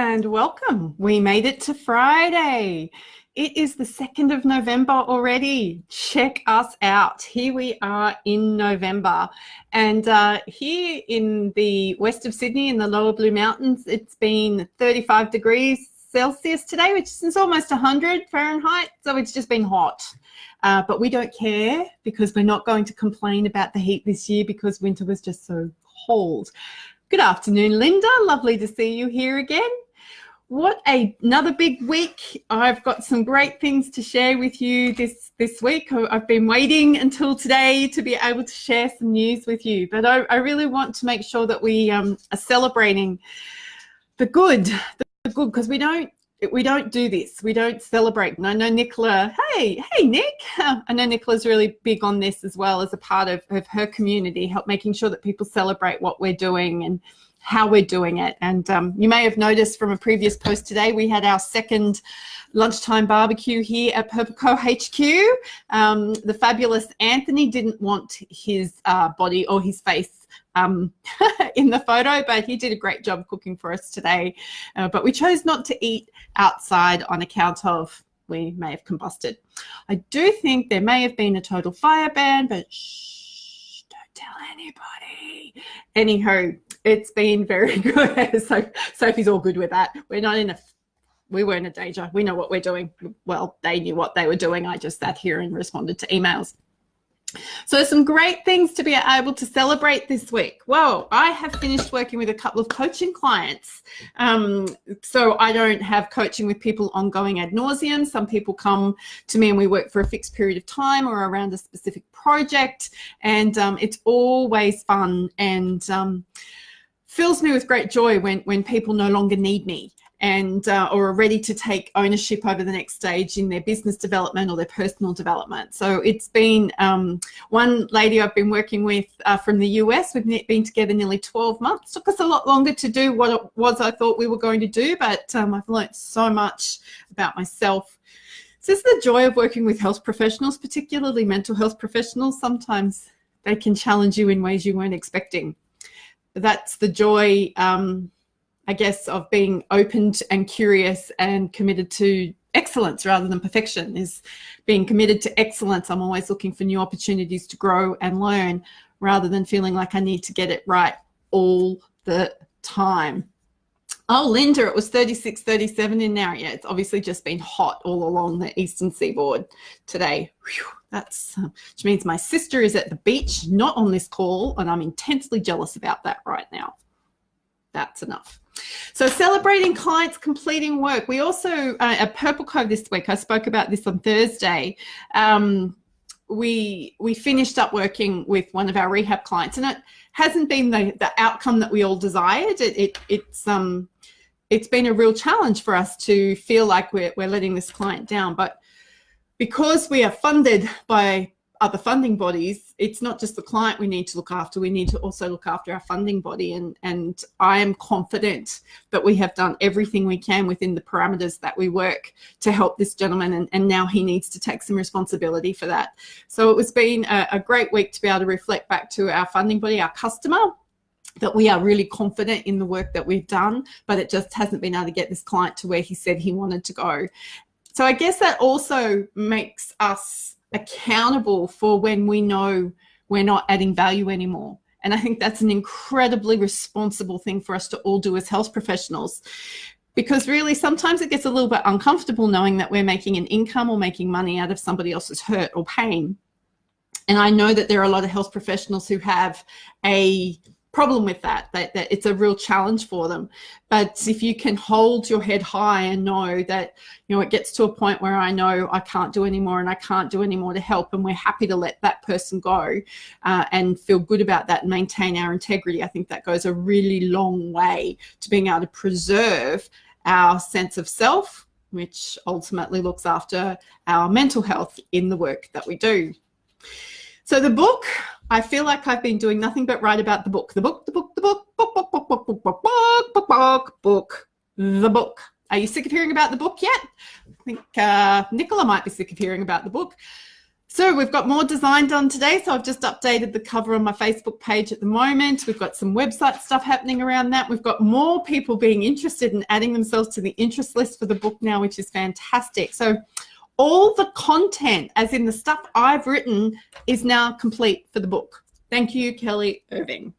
and welcome. We made it to Friday. It is the 2nd of November already. Check us out. Here we are in November. And here in the west of Sydney in the lower Blue Mountains, it's been 35 degrees Celsius today, which is almost 100 Fahrenheit. So it's just been hot. But we don't care because we're not going to complain about the heat this year because winter was just so cold. Good afternoon, Linda. Lovely to see you here again. What another big week. I've got some great things to share with you this week. I've been waiting until today to be able to share some news with you, but I really want to make sure that we are celebrating the good, because we don't do this. We don't celebrate. And I know Nicola, hey Nick, I know Nicola's really big on this as well as a part of her community, making sure that people celebrate what we're doing and how we're doing it. And you may have noticed from a previous post today, we had our second lunchtime barbecue here at Purple HQ. The fabulous Anthony didn't want his body or his face in the photo, but he did a great job cooking for us today. But we chose not to eat outside on account of we may have combusted. I do think there may have been a total fire ban, but shh, don't tell anybody. Anyhow, it's been very good. So Sophie's all good with that. We weren't in danger. We know what we're doing. Well, they knew what they were doing. I just sat here and responded to emails. So some great things to be able to celebrate this week. Well, I have finished working with a couple of coaching clients. So I don't have coaching with people ongoing ad nauseum. Some people come to me and we work for a fixed period of time or around a specific project. And it's always fun and fills me with great joy when people no longer need me and or are ready to take ownership over the next stage in their business development or their personal development. So it's been one lady I've been working with from the US. We've been together nearly 12 months. Took us a lot longer to do what it was I thought we were going to do, but I've learned so much about myself. So this is the joy of working with health professionals, particularly mental health professionals. Sometimes they can challenge you in ways you weren't expecting. That's the joy, I guess, of being open and curious and committed to excellence rather than perfection, is being committed to excellence. I'm always looking for new opportunities to grow and learn rather than feeling like I need to get it right all the time. Oh, Linda, it was 36, 37 in now. Yeah, it's obviously just been hot all along the eastern seaboard today. Whew, which means my sister is at the beach, not on this call, and I'm intensely jealous about that right now. That's enough. So celebrating clients completing work. We also, at Purple Cove this week, I spoke about this on Thursday, we finished up working with one of our rehab clients, and it hasn't been the outcome that we all desired. It's been a real challenge for us to feel like we're letting this client down, but because we are funded by other funding bodies, it's not just the client we need to look after, we need to also look after our funding body. And I am confident that we have done everything we can within the parameters that we work to help this gentleman, and now he needs to take some responsibility for that. So it has been a great week to be able to reflect back to our funding body, our customer, that we are really confident in the work that we've done, but it just hasn't been able to get this client to where he said he wanted to go. So I guess that also makes us accountable for when we know we're not adding value anymore. And I think that's an incredibly responsible thing for us to all do as health professionals, because really sometimes it gets a little bit uncomfortable knowing that we're making an income or making money out of somebody else's hurt or pain. And I know that there are a lot of health professionals who have a problem with that it's a real challenge for them. But if you can hold your head high and know that, it gets to a point where I know I can't do anymore and I can't do any more to help, and we're happy to let that person go and feel good about that and maintain our integrity, I think that goes a really long way to being able to preserve our sense of self, which ultimately looks after our mental health in the work that we do. So the book, I feel like I've been doing nothing but write about the book. The book. Are you sick of hearing about the book yet? I think Nicola might be sick of hearing about the book. So we've got more design done today. So I've just updated the cover on my Facebook page at the moment. We've got some website stuff happening around that. We've got more people being interested in adding themselves to the interest list for the book now, which is fantastic. So all the content, as in the stuff I've written, is now complete for the book. Thank you, Kelly Irving.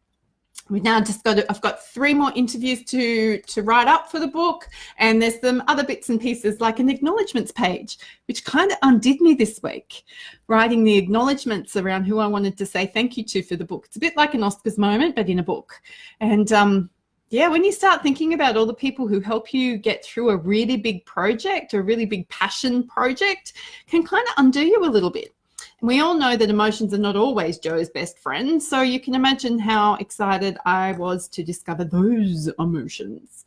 We've now just I've got 3 more interviews to write up for the book, and there's some other bits and pieces like an acknowledgements page, which kind of undid me this week, writing the acknowledgements around who I wanted to say thank you to for the book. It's a bit like an Oscars moment, but in a book. And yeah, when you start thinking about all the people who help you get through a really big project, a really big passion project, can kind of undo you a little bit. And we all know that emotions are not always Joe's best friend, so you can imagine how excited I was to discover those emotions.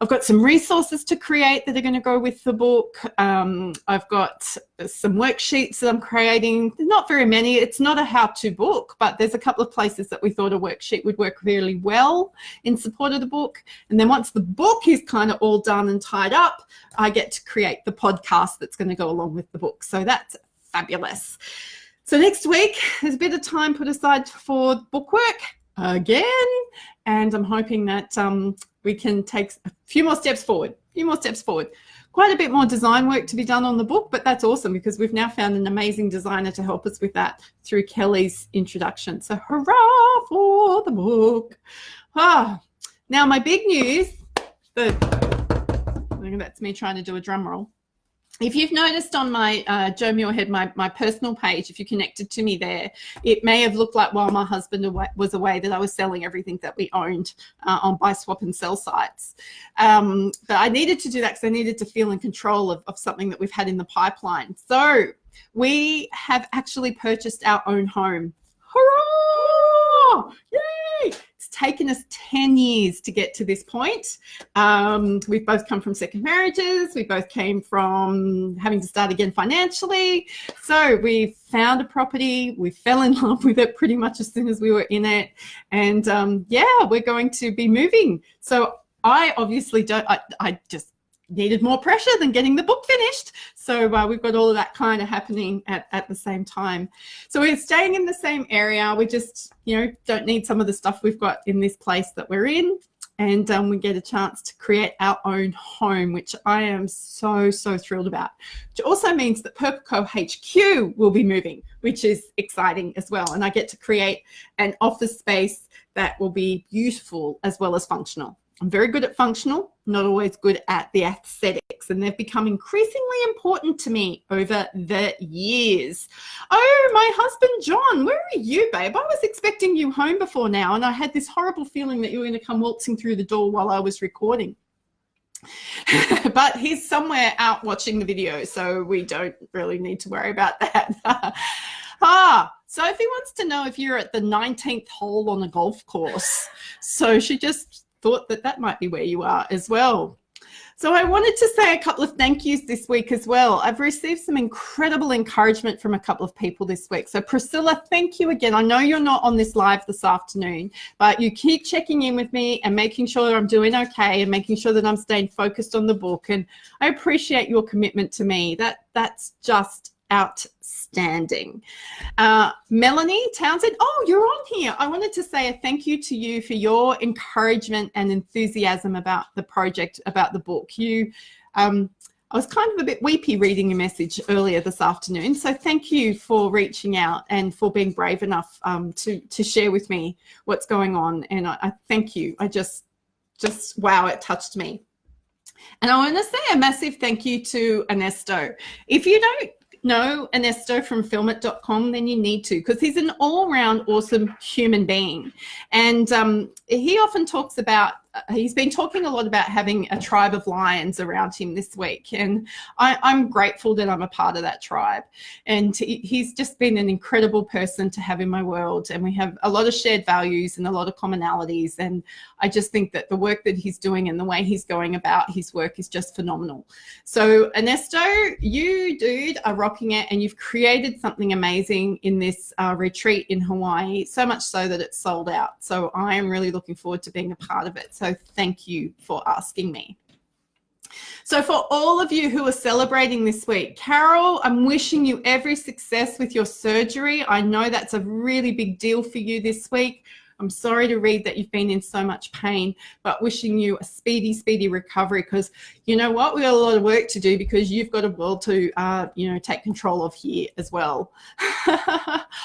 I've got some resources to create that are going to go with the book. I've got some worksheets that I'm creating. Not very many. It's not a how-to book, but there's a couple of places that we thought a worksheet would work really well in support of the book. And then once the book is kind of all done and tied up, I get to create the podcast that's going to go along with the book. So that's fabulous. So next week, there's a bit of time put aside for book work again, and I'm hoping that we can take a few more steps forward. Quite a bit more design work to be done on the book, but that's awesome because we've now found an amazing designer to help us with that through Kelly's introduction. So hurrah for the book. Now my big news, that's me trying to do a drum roll. If you've noticed on my Joe Muirhead, my personal page, if you connected to me there, it may have looked like while my husband was away that I was selling everything that we owned on buy, swap and sell sites. But I needed to do that because I needed to feel in control of something that we've had in the pipeline. So we have actually purchased our own home. Hurrah! Yay! It's taken us 10 years to get to this point. We've both come from second marriages. We both came from having to start again financially. So we found a property. We fell in love with it pretty much as soon as we were in it. And yeah, we're going to be moving. So I obviously don't, I just needed more pressure than getting the book finished. So we've got all of that kind of happening at the same time. So we're staying in the same area. We just, don't need some of the stuff we've got in this place that we're in. And we get a chance to create our own home, which I am so, so thrilled about. Which also means that Purple Co HQ will be moving, which is exciting as well. And I get to create an office space that will be beautiful as well as functional. I'm very good at functional, not always good at the aesthetics, and they've become increasingly important to me over the years. Oh, my husband, John, where are you, babe? I was expecting you home before now, and I had this horrible feeling that you were going to come waltzing through the door while I was recording. But he's somewhere out watching the video, so we don't really need to worry about that. Sophie wants to know if you're at the 19th hole on a golf course. So she just thought that might be where you are as well. So I wanted to say a couple of thank yous this week as well. I've received some incredible encouragement from a couple of people this week. So Priscilla, thank you again. I know you're not on this live this afternoon, but you keep checking in with me and making sure I'm doing okay and making sure that I'm staying focused on the book. And I appreciate your commitment to me. That's just outstanding. Melanie Townsend, oh, you're on here. I wanted to say a thank you to you for your encouragement and enthusiasm about the project, about the book. I was kind of a bit weepy reading your message earlier this afternoon, so thank you for reaching out and for being brave enough to share with me what's going on, and I thank you. I just wow, it touched me. And I want to say a massive thank you to Ernesto. If you don't know Ernesto from filmit.com, then you need to, because he's an all-round awesome human being. And he often talks about, he's been talking a lot about having a tribe of lions around him this week. And I'm grateful that I'm a part of that tribe. And he's just been an incredible person to have in my world. And we have a lot of shared values and a lot of commonalities. And I just think that the work that he's doing and the way he's going about his work is just phenomenal. So Ernesto, you, dude, are rocking it, and you've created something amazing in this retreat in Hawaii, so much so that it's sold out. So I am really looking forward to being a part of it. So thank you for asking me. So for all of you who are celebrating this week, Carol, I'm wishing you every success with your surgery. I know that's a really big deal for you this week. I'm sorry to read that you've been in so much pain, but wishing you a speedy, speedy recovery, because you know what? We've got a lot of work to do, because you've got a world to, take control of here as well.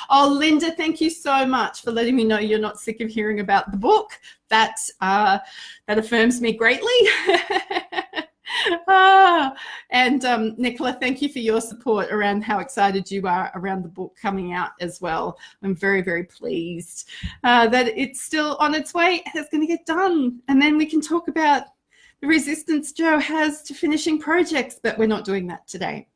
Oh, Linda, thank you so much for letting me know you're not sick of hearing about the book. That affirms me greatly. And Nicola, thank you for your support around how excited you are around the book coming out as well. I'm very, very pleased that it's still on its way. It's going to get done. And then we can talk about the resistance Joe has to finishing projects, but we're not doing that today.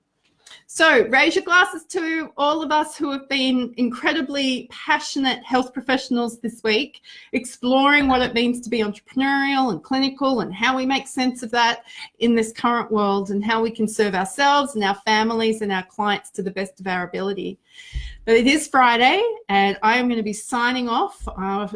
So raise your glasses to all of us who have been incredibly passionate health professionals this week, exploring what it means to be entrepreneurial and clinical, and how we make sense of that in this current world, and how we can serve ourselves and our families and our clients to the best of our ability. But it is Friday, and I am going to be signing off.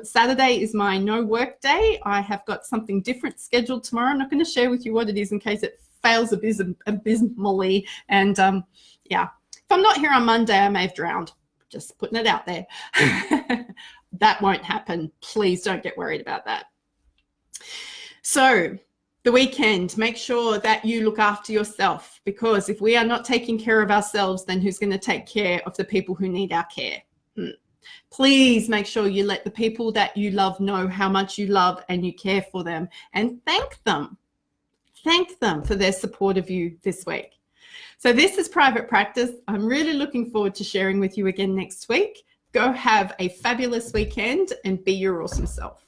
Saturday is my no work day. I have got something different scheduled tomorrow. I'm not going to share with you what it is in case it fails abysmally. And if I'm not here on Monday, I may have drowned. Just putting it out there. That won't happen. Please don't get worried about that. So the weekend, make sure that you look after yourself, because if we are not taking care of ourselves, then who's going to take care of the people who need our care? Please make sure you let the people that you love know how much you love and you care for them, and thank them. Thank them for their support of you this week. So this is Private Practice. I'm really looking forward to sharing with you again next week. Go have a fabulous weekend and be your awesome self.